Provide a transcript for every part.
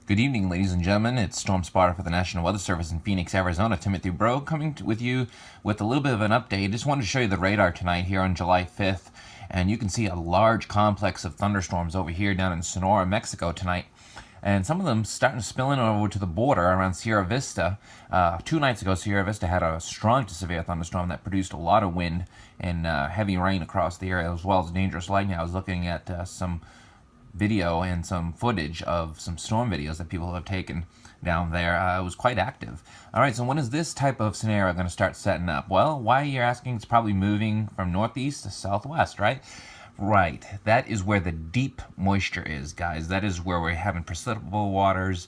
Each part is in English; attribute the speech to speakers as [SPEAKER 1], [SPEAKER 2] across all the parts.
[SPEAKER 1] Good evening, ladies and gentlemen. It's Storm Spotter for the National Weather Service in Phoenix, Arizona. Timothy Bro coming with you with a little bit of an update. Just wanted to show you the radar tonight here on July 5th. And you can see a large complex of thunderstorms over here down in Sonora, Mexico tonight. And some of them starting to spill in over to the border around Sierra Vista. 2 nights ago, Sierra Vista had a strong to severe thunderstorm that produced a lot of wind and heavy rain across the area, as well as dangerous lightning. I was looking at some video and some footage of some storm videos that people have taken down there. It was quite active. All right, so when is this type of scenario going to start setting up? Well, why you're asking, it's probably moving from northeast to southwest, right? Right, that is where the deep moisture is, guys. That is where we're having precipitable waters,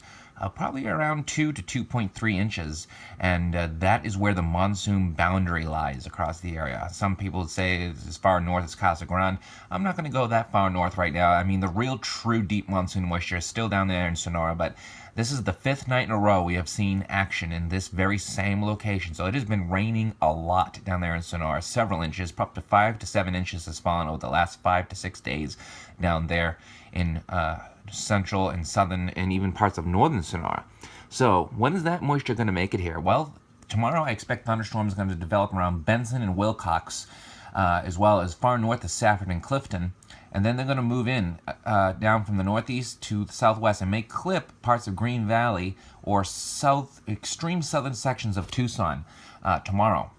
[SPEAKER 1] probably around 2 to 2.3 inches, and that is where the monsoon boundary lies across the area. Some people say it's as far north as Casa Grande. I'm not going to go that far north right now. I mean, the real true deep monsoon moisture is still down there in Sonora, but this is the 5th night in a row we have seen action in this very same location. So it has been raining a lot down there in Sonora, several inches, up to 5 to 7 inches has fallen over the last 5 to 6 days down there in central and southern and even parts of northern Sonora. So when is that moisture going to make it here? Well, tomorrow I expect thunderstorms are going to develop around Benson and Wilcox, as well as far north of Safford and Clifton. And then they're going to move in down from the northeast to the southwest and may clip parts of Green Valley or extreme southern sections of Tucson tomorrow.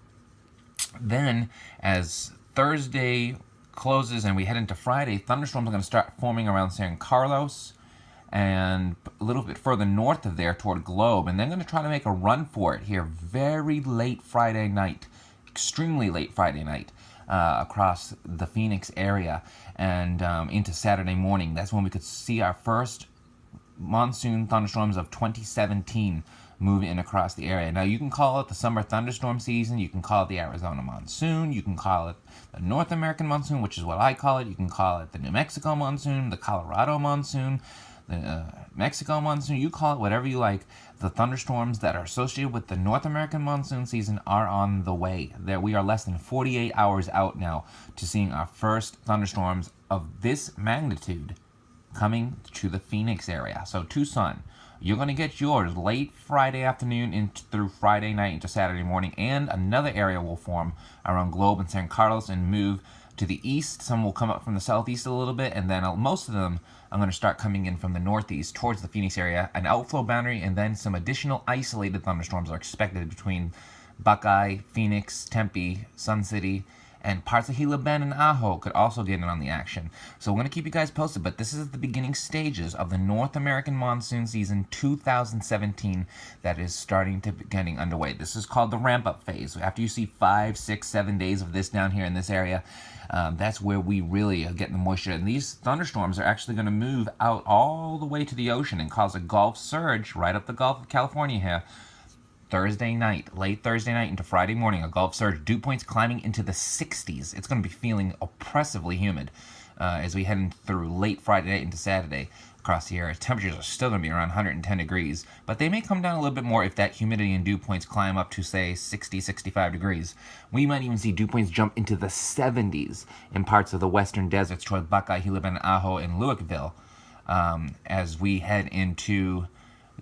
[SPEAKER 1] Then, as Thursday closes and we head into Friday, thunderstorms are going to start forming around San Carlos and a little bit further north of there toward Globe. And they're going to try to make a run for it here very late Friday night, extremely late Friday night. Across the Phoenix area and into Saturday morning. That's when we could see our first monsoon thunderstorms of 2017 move in across the area. Now, you can call it the summer thunderstorm season. You can call it the Arizona monsoon. You can call it the North American monsoon, which is what I call it. You can call it the New Mexico monsoon, the Colorado monsoon, the Mexico monsoon. You call it whatever you like. The thunderstorms that are associated with the North American monsoon season are on the way. We are less than 48 hours out now to seeing our first thunderstorms of this magnitude coming to the Phoenix area. So Tucson, you're going to get yours late Friday afternoon through Friday night into Saturday morning, and another area will form around Globe and San Carlos and move to the east. Some will come up from the southeast a little bit, and then most of them are going to start coming in from the northeast towards the Phoenix area, an outflow boundary, and then some additional isolated thunderstorms are expected between Buckeye, Phoenix, Tempe, Sun City, and parts of Gila Bend and Ajo could also get in on the action. So we're going to keep you guys posted, but this is the beginning stages of the North American monsoon season 2017 that is starting to getting underway. This is called the ramp-up phase. After you see 5, 6, 7 days of this down here in this area, that's where we really are getting the moisture. And these thunderstorms are actually going to move out all the way to the ocean and cause a Gulf surge right up the Gulf of California here. Thursday night, late Thursday night into Friday morning, a Gulf surge, dew points climbing into the 60s. It's going to be feeling oppressively humid as we head through late Friday night into Saturday across the area. Temperatures are still going to be around 110 degrees, but they may come down a little bit more if that humidity and dew points climb up to, say, 60, 65 degrees. We might even see dew points jump into the 70s in parts of the western deserts toward Buckeye, Gila Bend, Ajo, and Louisville as we head into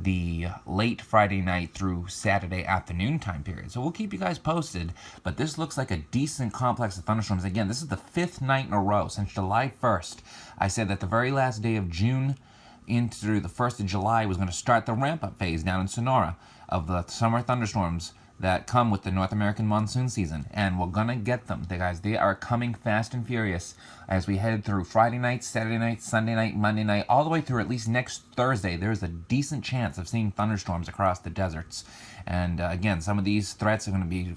[SPEAKER 1] the late Friday night through Saturday afternoon time period. So we'll keep you guys posted, but this looks like a decent complex of thunderstorms. Again, this is the 5th night in a row since July 1st. I said that the very last day of June into through the 1st of July was going to start the ramp-up phase down in Sonora of the summer thunderstorms that come with the North American monsoon season, and we're gonna get them. They are coming fast and furious as we head through Friday night, Saturday night, Sunday night, Monday night, all the way through at least next Thursday. There's a decent chance of seeing thunderstorms across the deserts. And again, some of these threats are going to be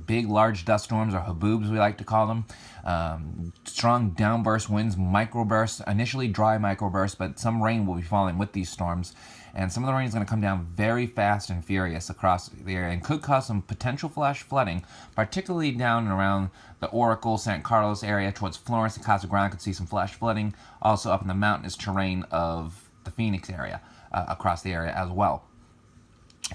[SPEAKER 1] big, large dust storms, or haboobs, we like to call them. Strong downburst winds, microbursts, initially dry microbursts, but some rain will be falling with these storms. And some of the rain is going to come down very fast and furious across the area and could cause some potential flash flooding, particularly down and around the Oracle, San Carlos area towards Florence and Casa Grande. Could see some flash flooding. Also up in the mountainous terrain of the Phoenix area, across the area as well.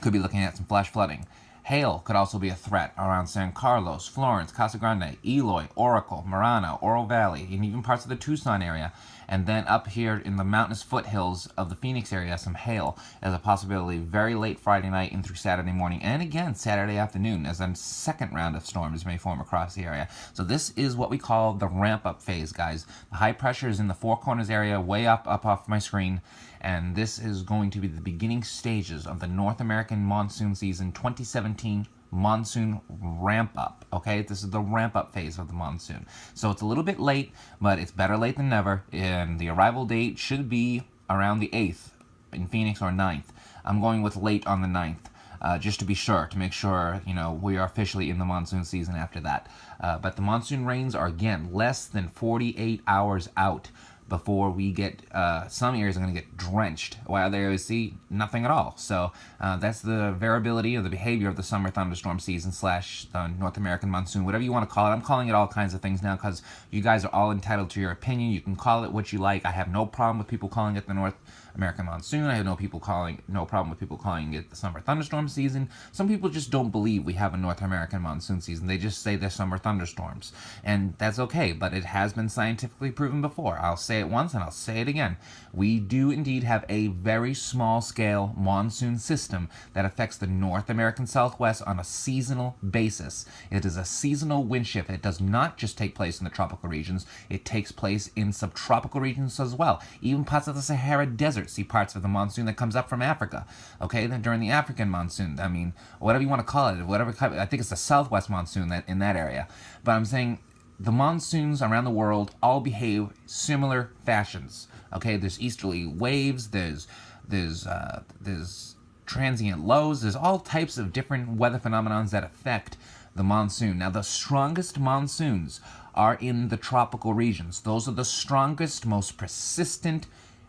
[SPEAKER 1] Could be looking at some flash flooding. Hail could also be a threat around San Carlos, Florence, Casa Grande, Eloy, Oracle, Marana, Oro Valley, and even parts of the Tucson area. And then up here in the mountainous foothills of the Phoenix area, some hail as a possibility very late Friday night in through Saturday morning, and again Saturday afternoon, as a second round of storms may form across the area. So this is what we call the ramp-up phase, guys. The high pressure is in the Four Corners area, way up off my screen, and this is going to be the beginning stages of the North American monsoon season 2017 monsoon ramp up. Okay, this is the ramp up phase of the monsoon, so it's a little bit late, but it's better late than never, and the arrival date should be around the 8th in Phoenix, or 9th. I'm going with late on the 9th, just to be sure, to make sure, you know, we are officially in the monsoon season after that. But the monsoon rains are, again, less than 48 hours out before we get, some areas are going to get drenched, while other areas see nothing at all. So that's the variability of the behavior of the summer thunderstorm season slash the North American monsoon, whatever you want to call it. I'm calling it all kinds of things now because you guys are all entitled to your opinion. You can call it what you like. I have no problem with people calling it the North American monsoon. I have no problem with people calling it the summer thunderstorm season. Some people just don't believe we have a North American monsoon season. They just say they're summer thunderstorms, and that's okay, but it has been scientifically proven before. I'll say it once and I'll say it again. We do indeed have a very small scale monsoon system that affects the North American Southwest on a seasonal basis. It is a seasonal wind shift. It does not just take place in the tropical regions. It takes place in subtropical regions as well. Even parts of the Sahara Desert see parts of the monsoon that comes up from Africa. Okay, then during the African monsoon, I mean, whatever you want to call it, whatever, I think it's the Southwest monsoon that in that area. But I'm saying the monsoons around the world all behave similar fashions. Okay, there's easterly waves, there's transient lows, there's all types of different weather phenomena that affect the monsoon. Now, the strongest monsoons are in the tropical regions. Those are the strongest, most persistent,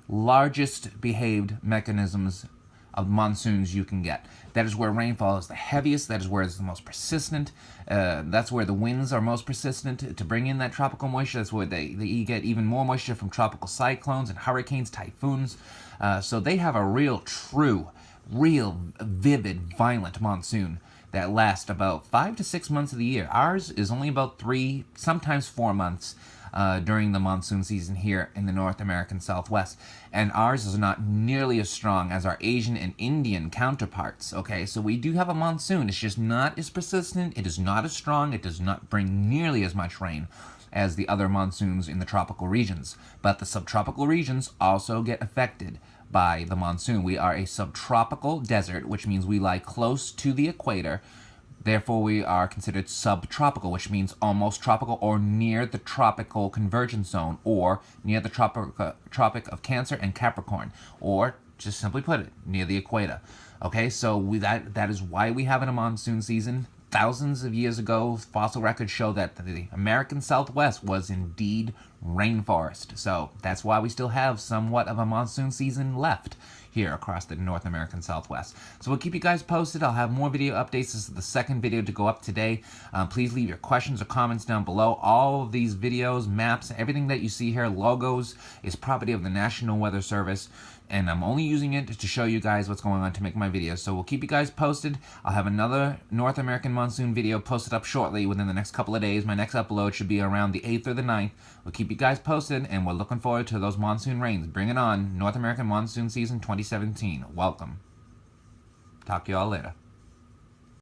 [SPEAKER 1] largest behaved mechanisms of monsoons you can get. That is where rainfall is the heaviest. That is where it's the most persistent. That's where the winds are most persistent to bring in that tropical moisture. That's where they get even more moisture from tropical cyclones and hurricanes, typhoons. So they have a real vivid, violent monsoon that lasts about 5 to 6 months of the year. Ours is only about 3, sometimes 4 months during the monsoon season here in the North American Southwest. And ours is not nearly as strong as our Asian and Indian counterparts, okay? So we do have a monsoon. It's just not as persistent. It is not as strong. It does not bring nearly as much rain as the other monsoons in the tropical regions. But the subtropical regions also get affected by the monsoon. We are a subtropical desert, which means we lie close to the equator. Therefore, we are considered subtropical, which means almost tropical or near the tropical convergence zone, or near the Tropic of Cancer and Capricorn, or just simply put it, near the equator. Okay, so that is why we have a monsoon season. Thousands of years ago, fossil records show that the American Southwest was indeed rainforest. So that's why we still have somewhat of a monsoon season left here across the North American Southwest. So we'll keep you guys posted. I'll have more video updates. This is the second video to go up today. Please leave your questions or comments down below. All of these videos, maps, everything that you see here, logos, is property of the National Weather Service. And I'm only using it to show you guys what's going on to make my videos. So we'll keep you guys posted. I'll have another North American monsoon video posted up shortly within the next couple of days. My next upload should be around the 8th or the 9th. We'll keep you guys posted, and we're looking forward to those monsoon rains. Bring it on. North American monsoon season 2017. Welcome. Talk to you all later.